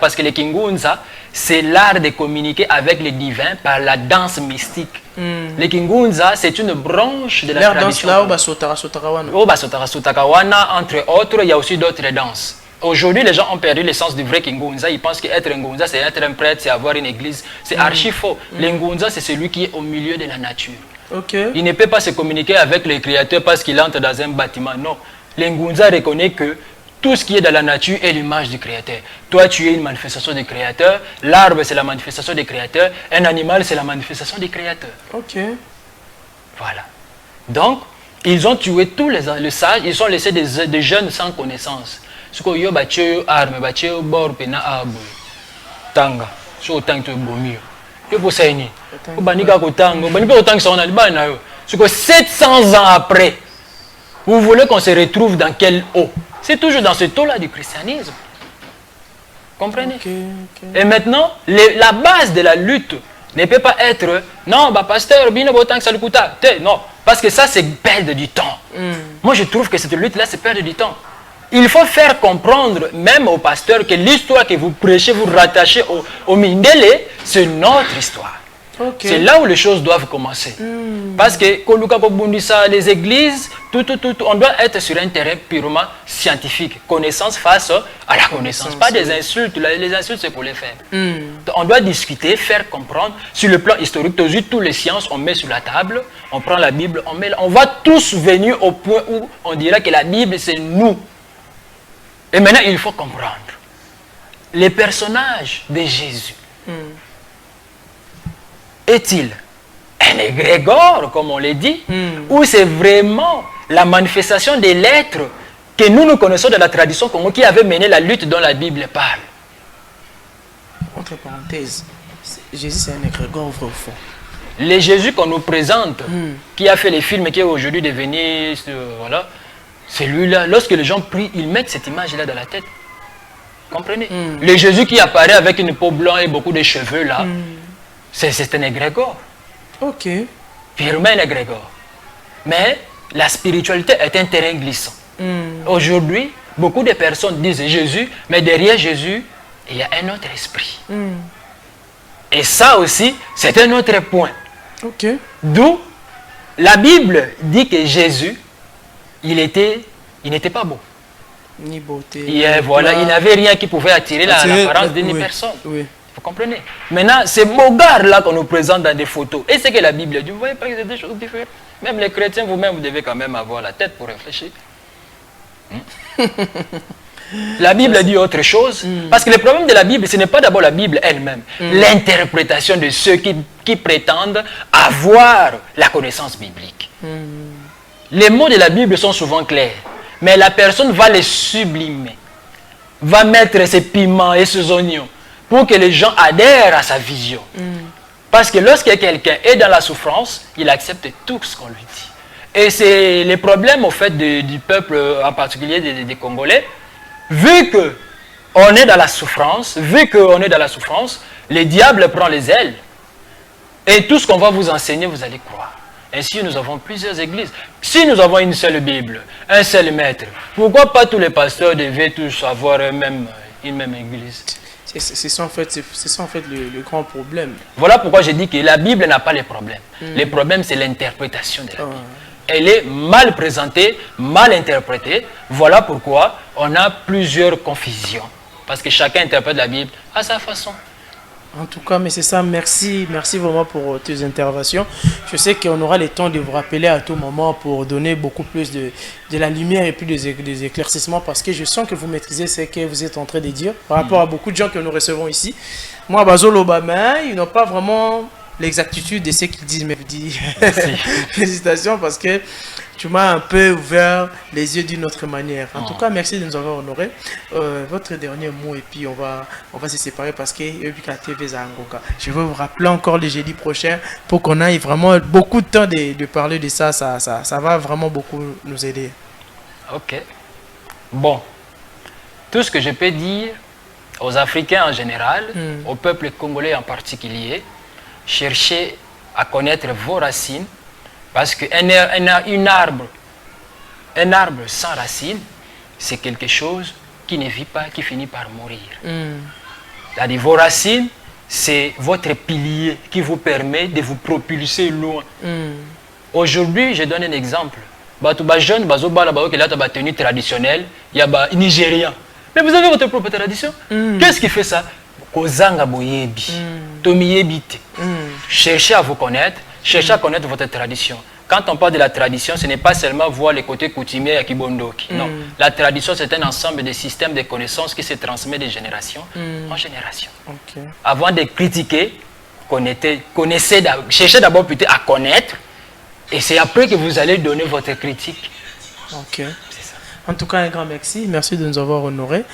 Parce que le Kingunza, c'est l'art de communiquer avec les divins par la danse mystique. Le Kingunza, c'est une branche de la tradition. Entre autres, il y a aussi d'autres danses. Aujourd'hui, les gens ont perdu le sens du vrai Kingunza. Ils pensent qu'être un Ngunza, c'est être un prêtre, c'est avoir une église. C'est archi faux. Le Ngunza, c'est celui qui est au milieu de la nature. Il ne peut pas se communiquer avec le créateur parce qu'il entre dans un bâtiment. Non. Le Ngunza reconnaît que tout ce qui est dans la nature est l'image du créateur. Toi, tu es une manifestation du créateur. L'arbre, c'est la manifestation du créateur. Un animal, c'est la manifestation du créateur. Voilà. Donc, ils ont tué tous les sages. Ils ont laissé des jeunes sans connaissance. Ce qu'on y a, c'est arme, c'est bord, pena abu. Tanga. C'est autant que bomio. Que pour ça, ni. Banika kotanga. Banika kotanga, ça on a le ban. C'est que 700 ans après, vous voulez qu'on se retrouve dans quelle eau? C'est toujours dans ce taux-là du christianisme. Comprenez? Et maintenant, la base de la lutte ne peut pas être non, pasteur, bien autant que ça le coûte. Non, parce que ça, c'est perdre du temps. Moi, je trouve que cette lutte-là, c'est perdre du temps. Il faut faire comprendre, même aux pasteurs, que l'histoire que vous prêchez, vous rattachez au Mindele, c'est notre histoire. C'est là où les choses doivent commencer. Parce que les églises, on doit être sur un terrain purement scientifique. Connaissance face à la connaissance. Pas des insultes. Les insultes, c'est pour les faire. On doit discuter, faire comprendre. Sur le plan historique, toutes les sciences, on met sur la table, on prend la Bible, on va tous venir au point où on dira que la Bible, c'est nous. Et maintenant, il faut comprendre. Les personnages de Jésus. Est-il un égrégore, comme on l'a dit, ou c'est vraiment la manifestation des lettres que nous connaissons de la tradition Congo qui avait mené la lutte dont la Bible parle? Entre parenthèses, Jésus c'est un égrégore vrai ou faux? Le Jésus qu'on nous présente, qui a fait les films, qui est aujourd'hui devenu, voilà, c'est lui-là. Lorsque les gens prient, ils mettent cette image-là dans la tête. Comprenez? Le Jésus qui apparaît avec une peau blanche et beaucoup de cheveux là, c'est un égrégore. Purement un égrégore. Mais la spiritualité est un terrain glissant. Aujourd'hui, beaucoup de personnes disent Jésus, mais derrière Jésus, il y a un autre esprit. Et ça aussi, c'est un autre point. D'où la Bible dit que Jésus, il n'était pas beau. Ni beauté. Voilà, il n'avait rien qui pouvait attirer l'apparence d'une personne. Vous comprenez? Maintenant, ces beaux gars-là qu'on nous présente dans des photos, et c'est que la Bible dit, vous voyez pas que c'est des choses différentes. Même les chrétiens, vous-même, vous devez quand même avoir la tête pour réfléchir. La Bible dit autre chose. Parce que le problème de la Bible, ce n'est pas d'abord la Bible elle-même. L'interprétation de ceux qui prétendent avoir la connaissance biblique. Les mots de la Bible sont souvent clairs. Mais la personne va les sublimer. Va mettre ses piments et ses oignons pour que les gens adhèrent à sa vision. Parce que lorsque quelqu'un est dans la souffrance, il accepte tout ce qu'on lui dit. Et c'est le problème au fait du peuple, en particulier des Congolais. Vu qu'on est dans la souffrance, le diable prend les ailes. Et tout ce qu'on va vous enseigner, vous allez croire. Ainsi, nous avons plusieurs églises. Si nous avons une seule Bible, un seul maître, pourquoi pas tous les pasteurs devaient tous avoir une même église? C'est ça en fait le grand problème. Voilà pourquoi je dis que la Bible n'a pas les problèmes. Le problème, c'est l'interprétation de la Bible. Elle est mal présentée, mal interprétée. Voilà pourquoi on a plusieurs confusions. Parce que chacun interprète la Bible à sa façon. En tout cas, mais c'est ça. Merci vraiment pour tes interventions. Je sais qu'on aura le temps de vous rappeler à tout moment pour donner beaucoup plus de la lumière et puis des éclaircissements parce que je sens que vous maîtrisez ce que vous êtes en train de dire par rapport à beaucoup de gens que nous recevons ici. Moi, Bazo Lobama, ils n'ont pas vraiment l'exactitude de ce qu'ils disent, mais je dis félicitations parce que tu m'as un peu ouvert les yeux d'une autre manière. En tout cas, merci de nous avoir honorés. Votre dernier mot et puis on va se séparer parce que je veux vous rappeler encore le jeudi prochain pour qu'on ait vraiment beaucoup de temps de parler de ça. Ça va vraiment beaucoup nous aider. Ok. Bon. Tout ce que je peux dire aux Africains en général, au peuple congolais en particulier, cherchez à connaître vos racines parce qu'un arbre sans racines, c'est quelque chose qui ne vit pas, qui finit par mourir. C'est-à-dire vos racines, c'est votre pilier qui vous permet de vous propulser loin. Aujourd'hui, je donne un exemple. Les jeunes, ils ont une tenue traditionnelle, il y a des Nigériens. Mais vous avez votre propre tradition. Qu'est-ce qui fait ça? Cherchez à vous connaître, cherchez à connaître votre tradition. Quand on parle de la tradition, ce n'est pas seulement voir les côtés coutumiers à Kibondoki. Non, la tradition, c'est un ensemble de systèmes de connaissances qui se transmet de génération en génération. Avant de critiquer, cherchez d'abord plutôt à connaître, et c'est après que vous allez donner votre critique. Ok. C'est ça. En tout cas, un grand merci. Merci de nous avoir honorés.